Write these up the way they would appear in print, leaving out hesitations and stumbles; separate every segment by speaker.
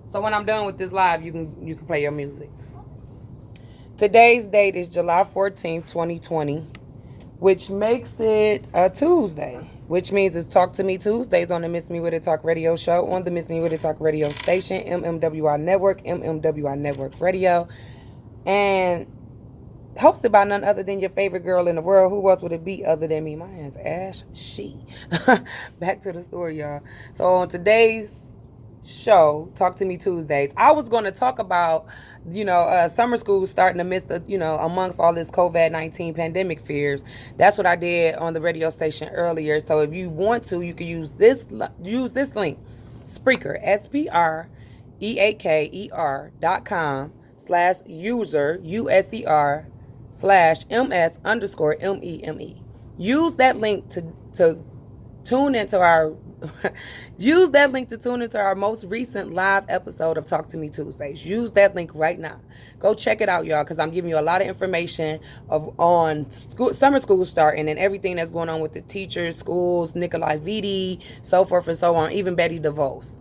Speaker 1: So when I'm done with this live, you can play your music. Today's date is July 14th, 2020, which makes it a Tuesday, which means it's Talk to Me Tuesdays on the Miss Me With It Talk radio show on the Miss Me With It Talk radio station, MMWI Network, MMWI Network Radio, and hosted by none other than your favorite girl in the world. Who else would it be other than me? My name's Ash She. Back to the story, y'all. So on today's show, Talk to Me Tuesdays, I was going to talk about, summer school starting amidst the, amongst all this COVID-19 pandemic fears. That's what I did on the radio station earlier. So if you want to, you can use this link, Spreaker, SPREAKER.com/user, USER/MS_MEME. Use that link to tune into our use that link to tune into our most recent live episode of Talk to Me Tuesdays. Use that link right now. Go check it out, y'all, because I'm giving you a lot of information on summer school starting and everything that's going on with the teachers, schools, Nikolai Viti, so forth and so on, even Betty DeVos,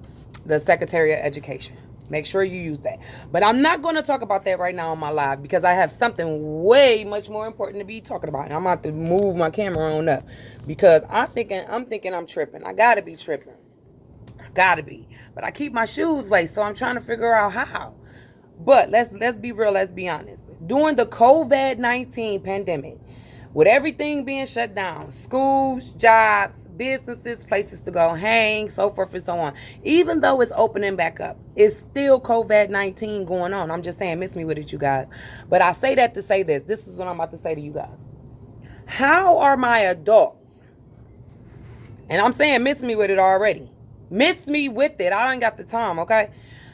Speaker 1: the Secretary of Education. Make sure you use that. But I'm not going to talk about that right now on my live because I have something way much more important to be talking about. And I'm about to move my camera on up because I'm thinking I'm tripping. I got to be tripping. I got to be. But I keep my shoes laced, so I'm trying to figure out how. But let's be real, let's be honest. During the COVID-19 pandemic, with everything being shut down, schools, jobs, businesses, places to go hang, so forth and so on. Even though it's opening back up, it's still COVID-19 going on. I'm just saying, miss me with it, you guys. But I say that to say this. This is what I'm about to say to you guys. How are my adults? And I'm saying miss me with it already. Miss me with it. I ain't got the time, okay?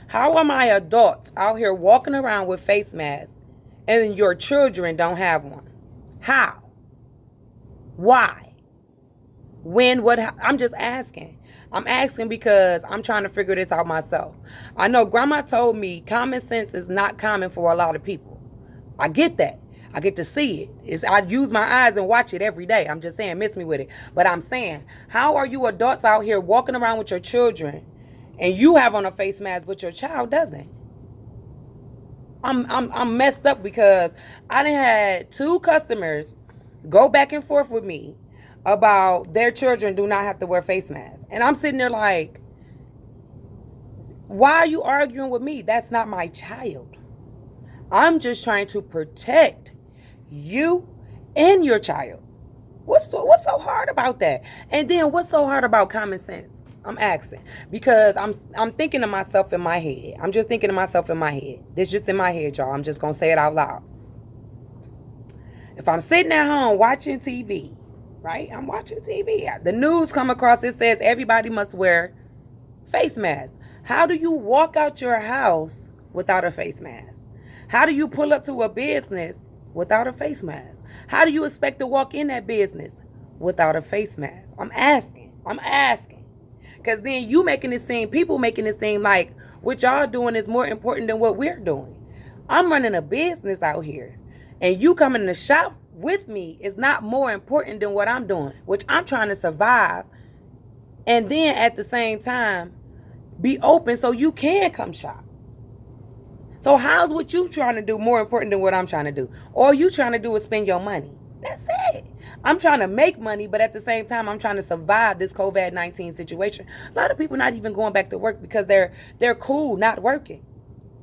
Speaker 1: How are my adults out here walking around with face masks and your children don't have one? How? Why? When? What? I'm just asking. I'm asking because I'm trying to figure this out myself. I know grandma told me common sense is not common for a lot of people. I get that. I get to see it. I use my eyes and watch it every day. I'm just saying, miss me with it. But I'm saying, how are you adults out here walking around with your children and you have on a face mask but your child doesn't? I'm messed up because I done had 2 customers go back and forth with me about their children do not have to wear face masks. And I'm sitting there like, why are you arguing with me? That's not my child. I'm just trying to protect you and your child. What's so hard about that? And then what's so hard about common sense? I'm asking because I'm thinking to myself in my head. I'm just thinking to myself in my head. This just in my head, y'all. I'm just gonna say it out loud. If I'm sitting at home watching TV, right? I'm watching TV. The news come across, it says everybody must wear face masks. How do you walk out your house without a face mask? How do you pull up to a business without a face mask? How do you expect to walk in that business without a face mask? I'm asking. Because then people making it seem like what y'all doing is more important than what we're doing. I'm running a business out here. And you coming to shop with me is not more important than what I'm doing, which I'm trying to survive. And then at the same time, be open so you can come shop. So how's what you trying to do more important than what I'm trying to do? All you trying to do is spend your money. That's it. I'm trying to make money, but at the same time, I'm trying to survive this COVID-19 situation. A lot of people not even going back to work because they're cool not working.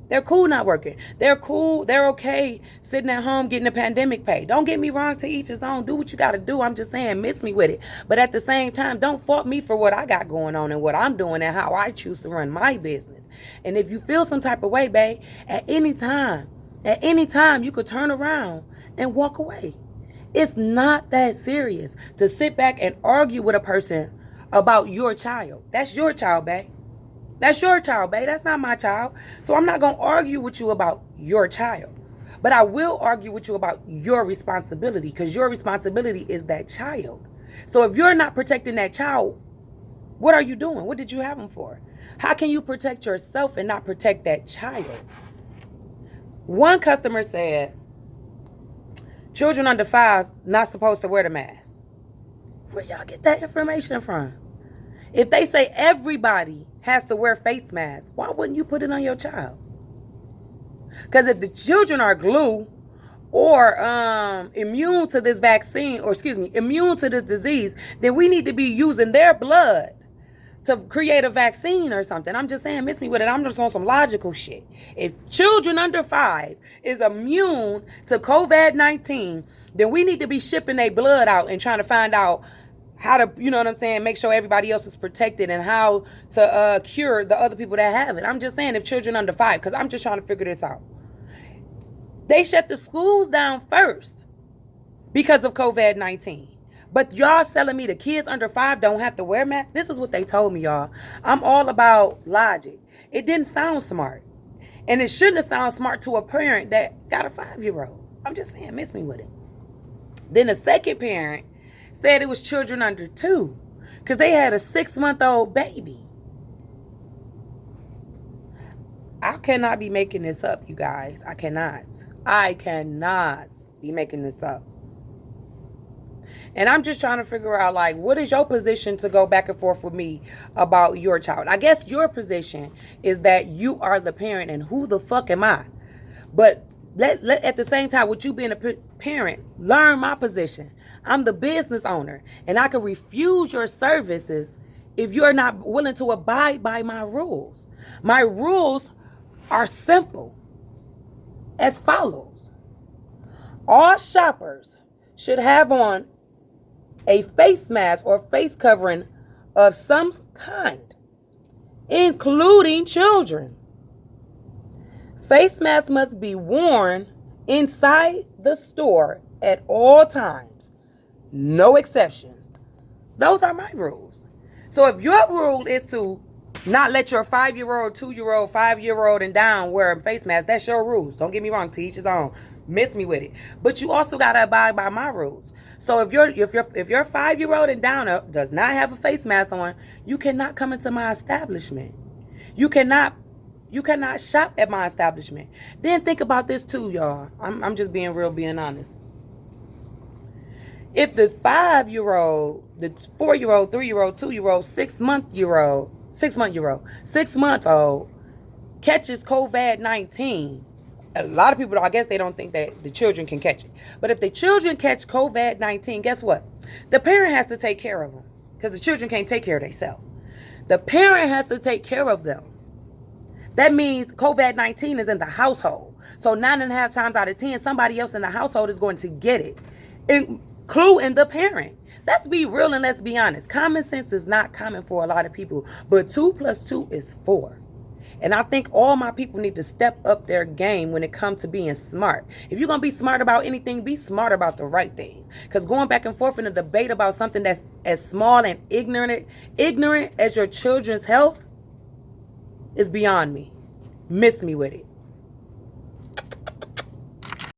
Speaker 1: They're cool not working. They're cool. They're okay sitting at home getting a pandemic pay. Don't get me wrong, to each his own. Do what you got to do. I'm just saying, miss me with it. But at the same time, don't fault me for what I got going on and what I'm doing and how I choose to run my business. And if you feel some type of way, babe, at any time, you could turn around and walk away. It's not that serious to sit back and argue with a person about your child. That's your child, babe. That's your child, babe. That's not my child. So I'm not going to argue with you about your child. But I will argue with you about your responsibility because your responsibility is that child. So if you're not protecting that child, what are you doing? What did you have them for? How can you protect yourself and not protect that child? One customer said, children under 5 not supposed to wear the mask. Where y'all get that information from? If they say everybody has to wear face masks, why wouldn't you put it on your child? Because if the children are glue or immune to this vaccine, or excuse me, immune to this disease, then we need to be using their blood to create a vaccine or something. I'm just saying, miss me with it. I'm just on some logical shit. If children under 5 is immune to COVID-19, then we need to be shipping their blood out and trying to find out how to, you know what I'm saying, make sure everybody else is protected and how to cure the other people that have it. I'm just saying, if children under 5, because I'm just trying to figure this out. They shut the schools down first because of COVID-19. But y'all telling me the kids under 5 don't have to wear masks? This is what they told me, y'all. I'm all about logic. It didn't sound smart. And it shouldn't have sounded smart to a parent that got a 5-year-old. I'm just saying, miss me with it. Then the second parent said it was children under 2 because they had a 6-month-old baby. I cannot be making this up, you guys. I cannot be making this up. And I'm just trying to figure out, like, what is your position to go back and forth with me about your child? I guess your position is that you are the parent, and who the fuck am I? But let at the same time, with you being a parent, learn my position. I'm the business owner, and I can refuse your services if you're not willing to abide by my rules. My rules are simple as follows. All shoppers should have on a face mask or face covering of some kind, including children. Face masks must be worn inside the store at all times. No exceptions. Those are my rules. So if your rule is to not let your 5-year-old, 2-year-old, 5-year-old and down wear a face mask, that's your rules. Don't get me wrong, to each his own. Miss me with it. But you also gotta abide by my rules. So if your 5-year-old and down does not have a face mask on, you cannot come into my establishment. You cannot shop at my establishment. Then think about this too, y'all. I'm just being real, being honest. If the 5-year-old, the 4-year-old, 3-year-old, 2-year-old, 6-month-old catches COVID-19, a lot of people, I guess they don't think that the children can catch it. But if the children catch COVID-19, guess what? The parent has to take care of them because the children can't take care of themselves. The parent has to take care of them. That means COVID-19 is in the household. So 9.5 times out of 10, somebody else in the household is going to get it, including the parent. Let's be real and let's be honest. Common sense is not common for a lot of people, but 2 + 2 is 4. And I think all my people need to step up their game when it comes to being smart. If you're going to be smart about anything, be smart about the right thing. Because going back and forth in a debate about something that's as small and ignorant as your children's health is beyond me. Miss me with it.